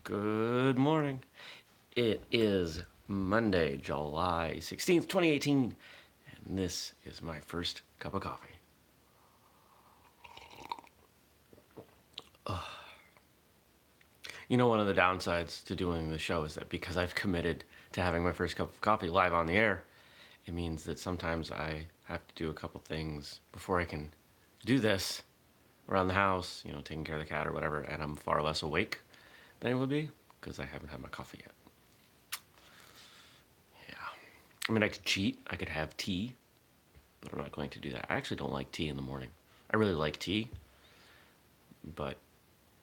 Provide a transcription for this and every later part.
Good morning. It is Monday, July 16th, 2018, and this is my first cup of coffee. You know, one of the downsides to doing the show is that because I've committed to having my first cup of coffee live on the air, it means that sometimes I have to do a couple things before I can do this around the house, taking care of the cat or whatever, and I'm far less awake than I would be because I haven't had my coffee yet. Yeah. I mean, I could cheat. I could have tea, but I'm not going to do that. I actually don't like tea in the morning. I really like tea, but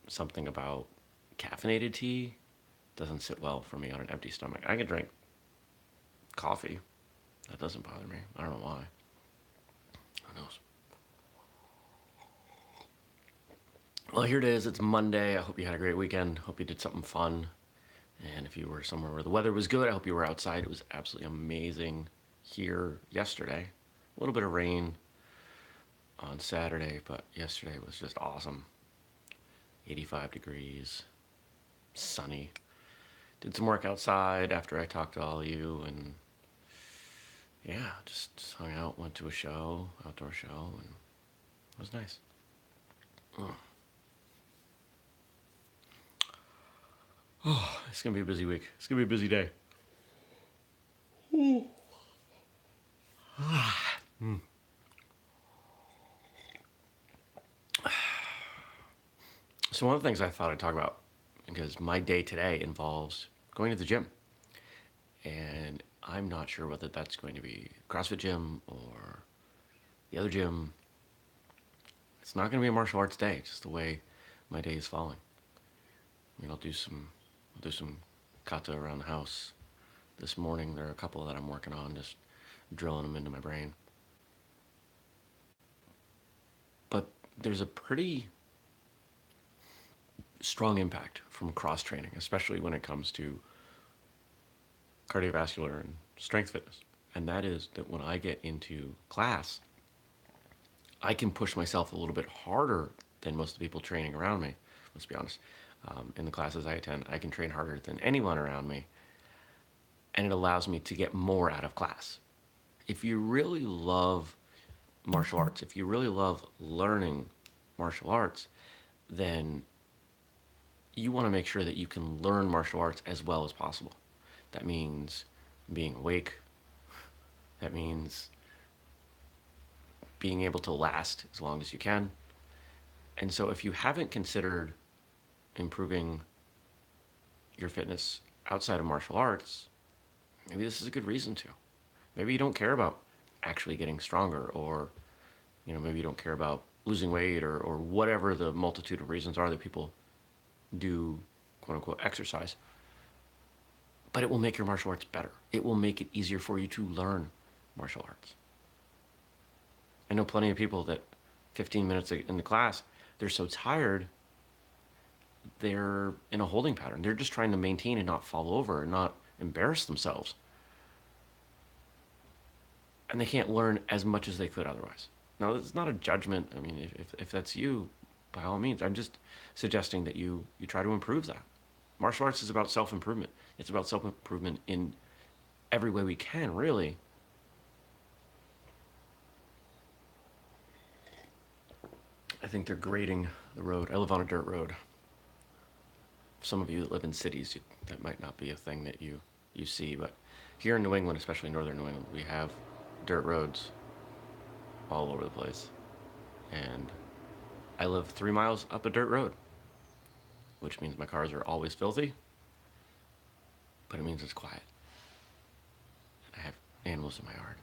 something about caffeinated tea doesn't sit well for me on an empty stomach. I can drink coffee. That doesn't bother me. I don't know why. Who knows? Well, here it is. It's Monday. I hope you had a great weekend. Hope you did something fun. And if you were somewhere where the weather was good, I hope you were outside. It was absolutely amazing here yesterday. A little bit of rain on Saturday, but yesterday was just awesome. 85 degrees, sunny. Did some work outside after I talked to all of you, and yeah, just hung out, went to a show, outdoor show, and it was nice. Oh, it's gonna be a busy week. It's gonna be a busy day. So one of the things I thought I'd talk about, because my day today involves going to the gym, and I'm not sure whether that's going to be CrossFit gym or the other gym. It's not going to be a martial arts day, just the way my day is falling. I mean, I'll do some kata around the house. This morning there are a couple that I'm working on, just drilling them into my brain. But there's a pretty strong impact from cross training, especially when it comes to cardiovascular and strength fitness. And that is that when I get into class, I can push myself a little bit harder than most of the people training around me. Let's be honest. In the classes I attend, I can train harder than anyone around me, and it allows me to get more out of class. If you really love martial arts, if you really love learning martial arts, then you want to make sure that you can learn martial arts as well as possible. That means being awake. That means being able to last as long as you can. And so if you haven't considered improving your fitness outside of martial arts, maybe this is a good reason to. Maybe you don't care about actually getting stronger, or maybe you don't care about losing weight, or whatever the multitude of reasons are that people do quote unquote exercise. But it will make your martial arts better. It will make it easier for you to learn martial arts. I know plenty of people that 15 minutes in the class, they're so tired, they're in a holding pattern. They're just trying to maintain and not fall over and not embarrass themselves. And they can't learn as much as they could otherwise. Now, it's not a judgment. I mean, if that's you, by all means, I'm just suggesting that you try to improve that. Martial arts is about self-improvement. It's about self-improvement in every way we can, really. I think they're grading the road. I live on a dirt road. Some of you that live in cities, that might not be a thing that you see, but here in New England, especially northern New England, we have dirt roads all over the place. And I live 3 miles up a dirt road, which means my cars are always filthy, but it means it's quiet. And I have animals in my yard,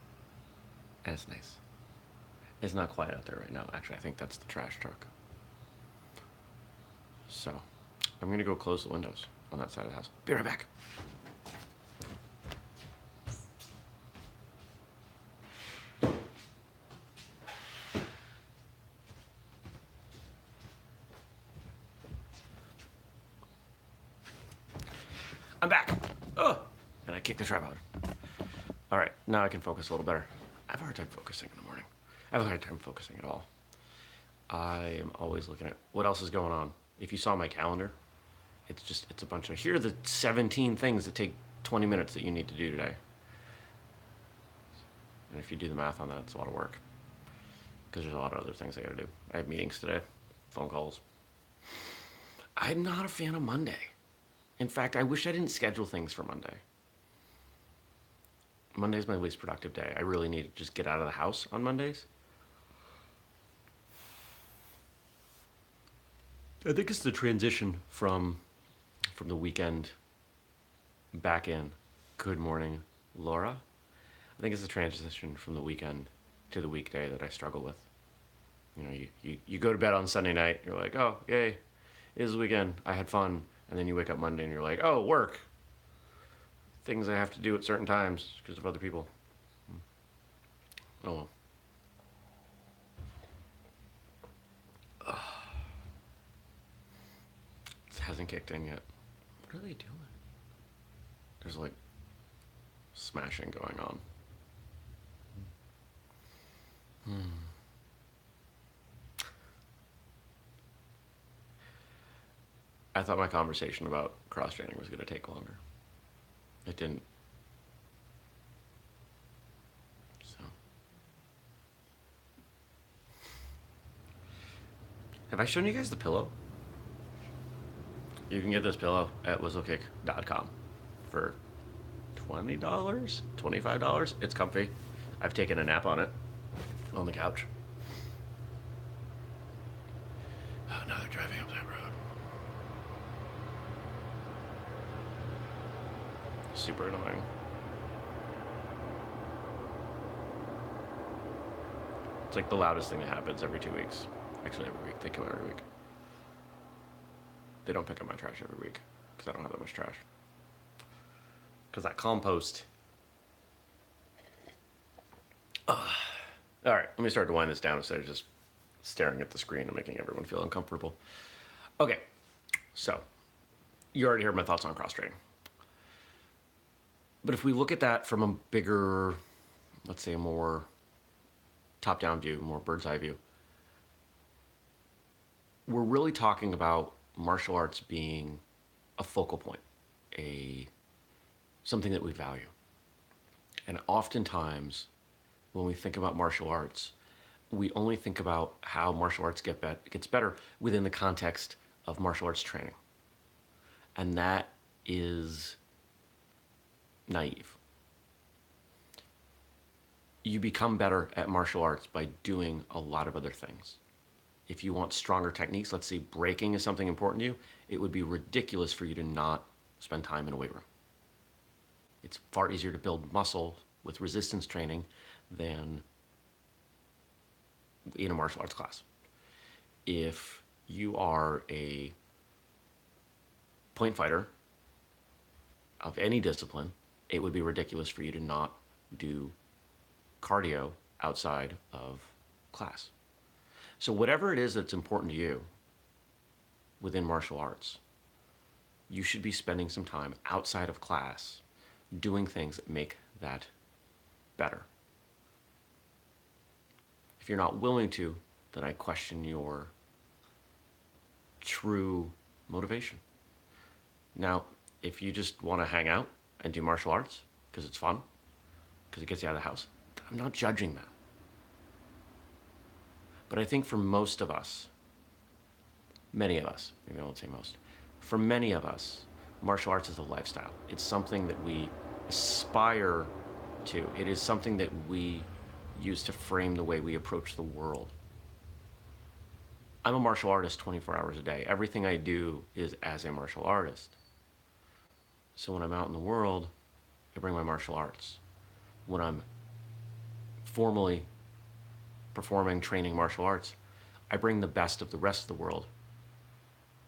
and it's nice. It's not quiet out there right now. Actually, I think that's the trash truck. So, I'm going to go close the windows on that side of the house. Be right back. I'm back. Oh, and I kicked the tripod. All right, now I can focus a little better. I have a hard time focusing in the morning. I have a hard time focusing at all. I am always looking at what else is going on. If you saw my calendar, It's a bunch of, here are the 17 things that take 20 minutes that you need to do today. And if you do the math on that, it's a lot of work. Because there's a lot of other things I gotta do. I have meetings today, phone calls. I'm not a fan of Monday. In fact, I wish I didn't schedule things for Monday. Monday's my least productive day. I really need to just get out of the house on Mondays. I think it's the transition from the weekend back in. Good morning, Laura. I think it's the transition from the weekend to the weekday that I struggle with. You know, you go to bed on Sunday night, you're like, oh, yay, it is the weekend, I had fun. And then you wake up Monday and you're like, oh, work. Things I have to do at certain times because of other people. Oh well. This hasn't kicked in yet. What are they doing? There's like smashing going on. I thought my conversation about cross-training was going to take longer. It didn't. So. Have I shown you guys the pillow? You can get this pillow at whistlekick.com for $20, $25. It's comfy. I've taken a nap on it, on the couch. Oh, now they're driving up that road. Super annoying. It's like the loudest thing that happens every 2 weeks. Actually, every week. They come every week. They don't pick up my trash every week because I don't have that much trash. Because that compost. All right, let me start to wind this down instead of just staring at the screen and making everyone feel uncomfortable. Okay, so you already heard my thoughts on cross-training. But if we look at that from a bigger, let's say a more top-down view, more bird's-eye view, we're really talking about martial arts being a focal point, something that we value. And oftentimes, when we think about martial arts, we only think about how martial arts gets better within the context of martial arts training. And that is naive. You become better at martial arts by doing a lot of other things. If you want stronger techniques, let's say breaking is something important to you, it would be ridiculous for you to not spend time in a weight room. It's far easier to build muscle with resistance training than in a martial arts class. If you are a point fighter of any discipline, it would be ridiculous for you to not do cardio outside of class. So whatever it is that's important to you within martial arts, you should be spending some time outside of class doing things that make that better. If you're not willing to, then I question your true motivation. Now, if you just want to hang out and do martial arts because it's fun, because it gets you out of the house, I'm not judging that. But I think for most of us, many of us, maybe I won't say most, for many of us, martial arts is a lifestyle. It's something that we aspire to. It is something that we use to frame the way we approach the world. I'm a martial artist 24 hours a day. Everything I do is as a martial artist. So when I'm out in the world, I bring my martial arts. When I'm formally performing, training martial arts, I bring the best of the rest of the world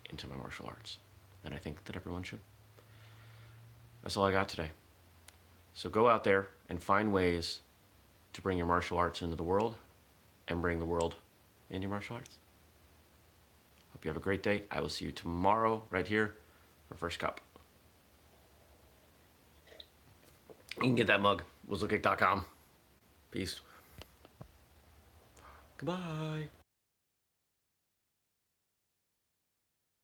into my martial arts. And I think that everyone should. That's all I got today. So go out there and find ways to bring your martial arts into the world and bring the world into your martial arts. Hope you have a great day. I will see you tomorrow right here for First Cup. You can get that mug, whistlekick.com. Peace. Goodbye.